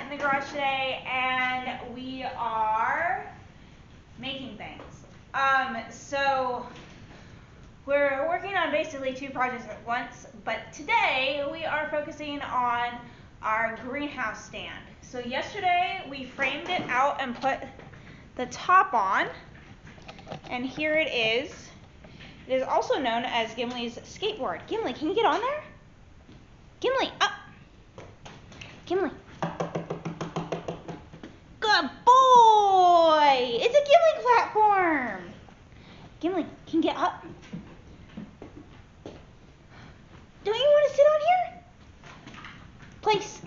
in the garage today, and we are making things. So we're working on basically 2 projects at once, but today we are focusing on our greenhouse stand. So yesterday we framed it out and put the top on, and here it is. It is also known as Gimli's skateboard. Gimli, can you get on there? Gimli, up! Gimli. Good boy! It's a Gimli platform! Gimli, can you get up? Don't you want to sit on here? Place.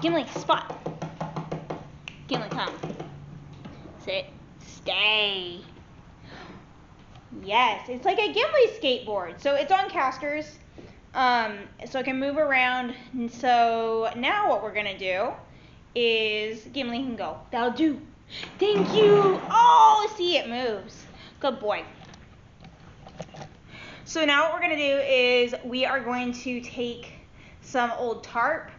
Gimli, spot. Gimli, come. Sit. Stay. Yes, it's like a Gimli skateboard. So it's on casters. So it can move around. And so now what we're going to do is Gimli can go. That'll do. Thank you. Oh, see, it moves. Good boy. So now what we're going to do is we are going to take some old tarp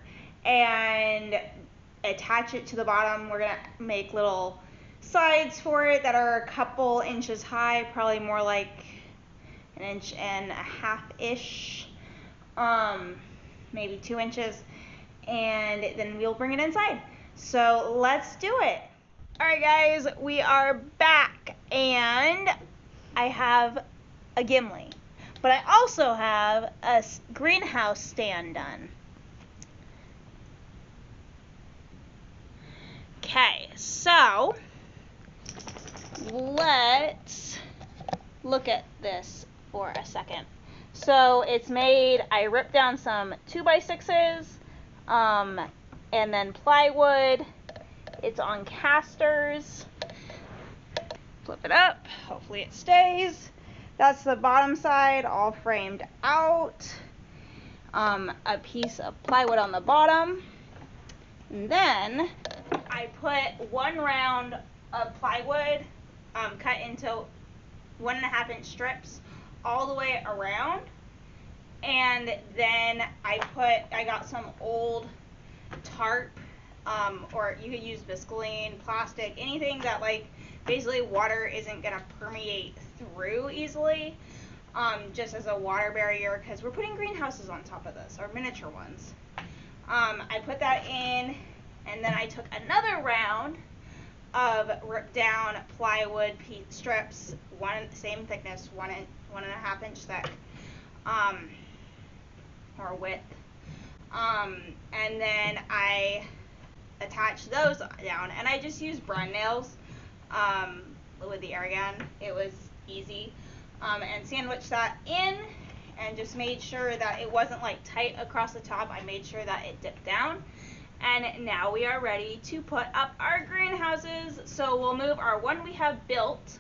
and attach it to the bottom. We're going to make little sides for it that are a couple inches high, probably more like 1.5 inches-ish, maybe 2 inches, and then we'll bring it inside. So let's do it. Alright guys, we are back, and I have a Gimli, but I also have a greenhouse stand done. Okay, so let's look at this for a second. So it's made, I ripped down some 2x6s, and then plywood. It's on casters. Flip it up, hopefully it stays. That's the bottom side, all framed out. A piece of plywood on the bottom. And then I put 1 round of plywood cut into 1.5 inch strips all the way around, and then I got some old tarp, or you could use viscoline, plastic, anything that basically water isn't gonna permeate through easily, just as a water barrier, because we're putting greenhouses on top of this, or miniature ones. I put that in, and then I took another round of ripped down plywood strips, same thickness, 1.5 inch thick, or width, and then I attached those down, and I just used brad nails with the air gun. It was easy, and sandwiched that in, and just made sure that it wasn't tight across the top. I made sure that it dipped down. And now we are ready to put up our greenhouses. So we'll move our one we have built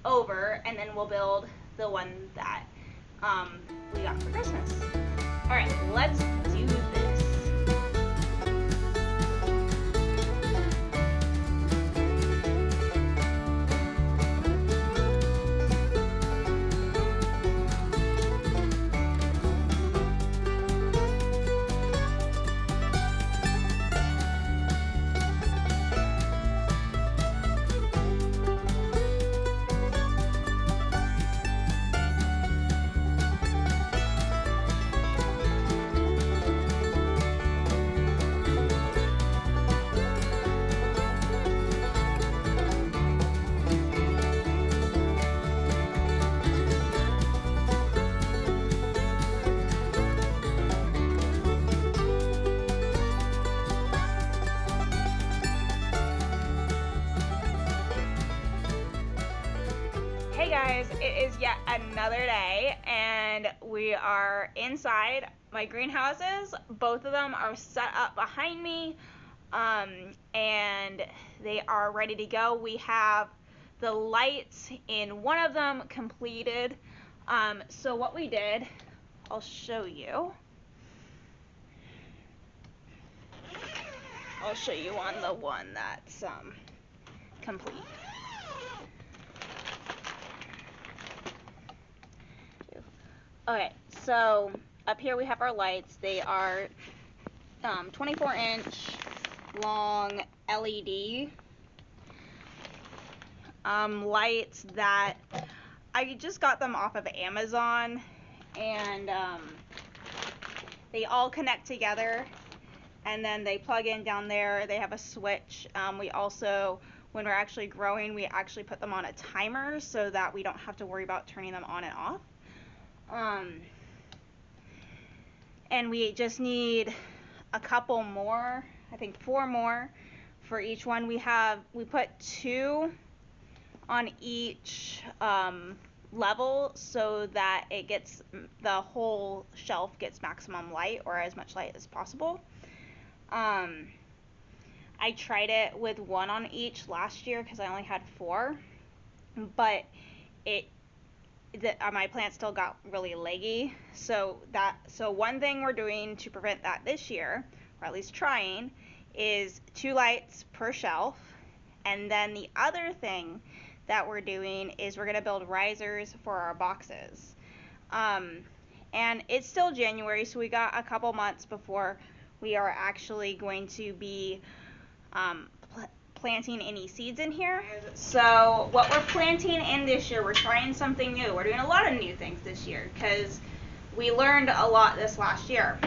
over, and then we'll build the one that we got for Christmas. All right, let's do this. Hey guys, it is yet another day, and we are inside my greenhouses. Both of them are set up behind me, and they are ready to go. We have the lights in one of them completed. So what we did, I'll show you. I'll show you on the one that's complete. Okay, so up here we have our lights. They are 24 inch long LED lights that I just got them off of Amazon, and they all connect together, and then they plug in down there. They have a switch. We also, when we're actually growing, we actually put them on a timer so that we don't have to worry about turning them on and off. And we just need a couple more, I think 4 more for each one. We put 2 on each level so that the whole shelf gets maximum light, or as much light as possible. I tried it with 1 on each last year because I only had 4, but my plant still got really leggy. So one thing we're doing to prevent that this year, or at least trying, is 2 lights per shelf. And then the other thing that we're doing is we're going to build risers for our boxes. And it's still January, so we got a couple months before we are actually going to be planting any seeds in here. So what we're planting in this year, we're trying something new. We're doing a lot of new things this year because we learned a lot this last year.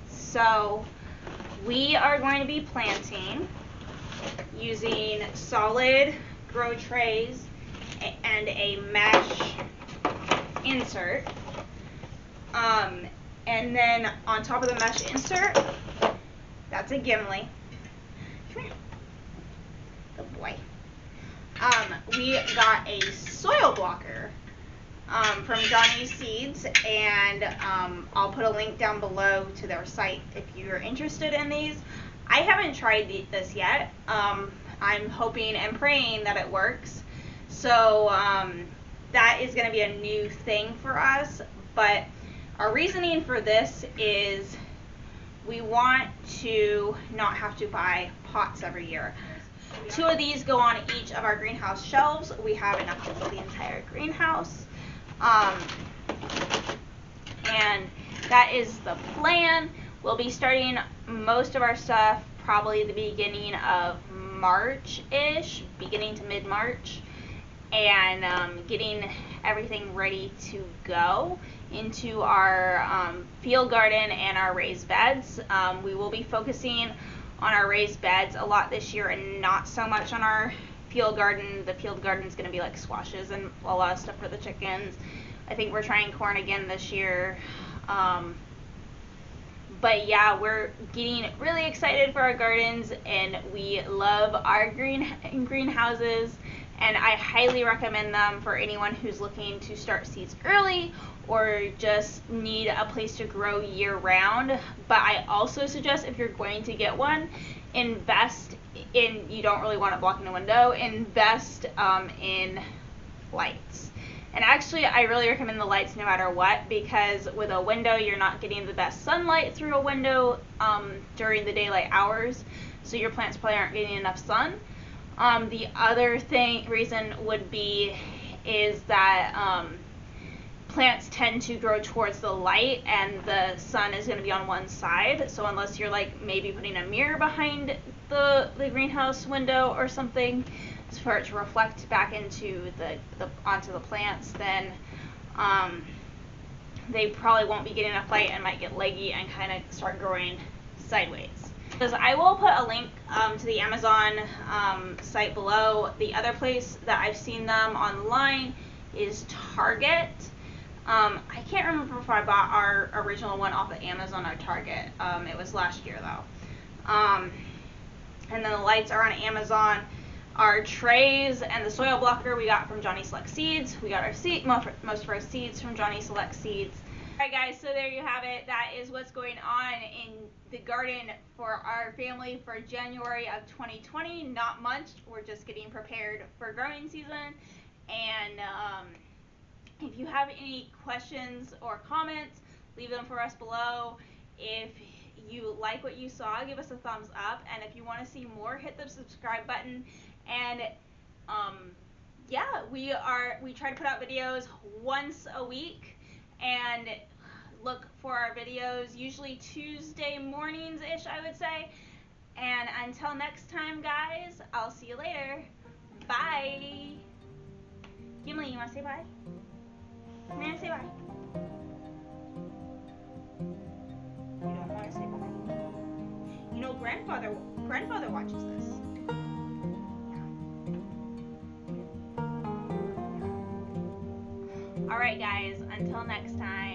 So we are going to be planting using solid grow trays and a mesh insert. And then on top of the mesh insert, that's a Gimli. Come here. Good boy. We got a soil blocker from Johnny's Seeds, and I'll put a link down below to their site if you're interested in these. I haven't tried this yet. I'm hoping and praying that it works. So that is going to be a new thing for us, but our reasoning for this is we want to not have to buy pots every year. 2 of these go on each of our greenhouse shelves. We have enough to fill the entire greenhouse. And that is the plan. We'll be starting most of our stuff probably the beginning of March-ish, beginning to mid-March, and getting everything ready to go into our field garden and our raised beds. We will be focusing on our raised beds a lot this year and not so much on our field garden. The field garden is going to be like squashes and a lot of stuff for the chickens. I think we're trying corn again this year. But yeah, we're getting really excited for our gardens, and we love our greenhouses, and I highly recommend them for anyone who's looking to start seeds early or just need a place to grow year round. But I also suggest, if you're going to get one, invest in, you don't really want it blocking the window, invest in lights. And actually, I really recommend the lights no matter what, because with a window, you're not getting the best sunlight through a window during the daylight hours, so your plants probably aren't getting enough sun. The other reason would be is that plants tend to grow towards the light, and the sun is going to be on one side. So unless you're like maybe putting a mirror behind the greenhouse window or something for it to reflect back into onto the plants, then they probably won't be getting enough light and might get leggy and kind of start growing sideways. Because I will put a link to the Amazon site below. The other place that I've seen them online is Target. I can't remember if I bought our original one off of Amazon or Target. It was last year though. And then the lights are on Amazon. Our trays and the soil blocker we got from Johnny Select Seeds. We got our most of our seeds from Johnny Select Seeds. Alright guys, so there you have it. That is what's going on in the garden for our family for January of 2020. Not much. We're just getting prepared for growing season. And if you have any questions or comments, leave them for us below. If you like what you saw, give us a thumbs up. And if you want to see more, hit the subscribe button. And yeah, we try to put out videos once a week, and look for our videos usually Tuesday mornings-ish, I would say. And until next time, guys, I'll see you later. Bye. Gimli, you want to say bye? Come here and say bye. You don't want to say bye. You know, grandfather watches this. All right, guys, until next time.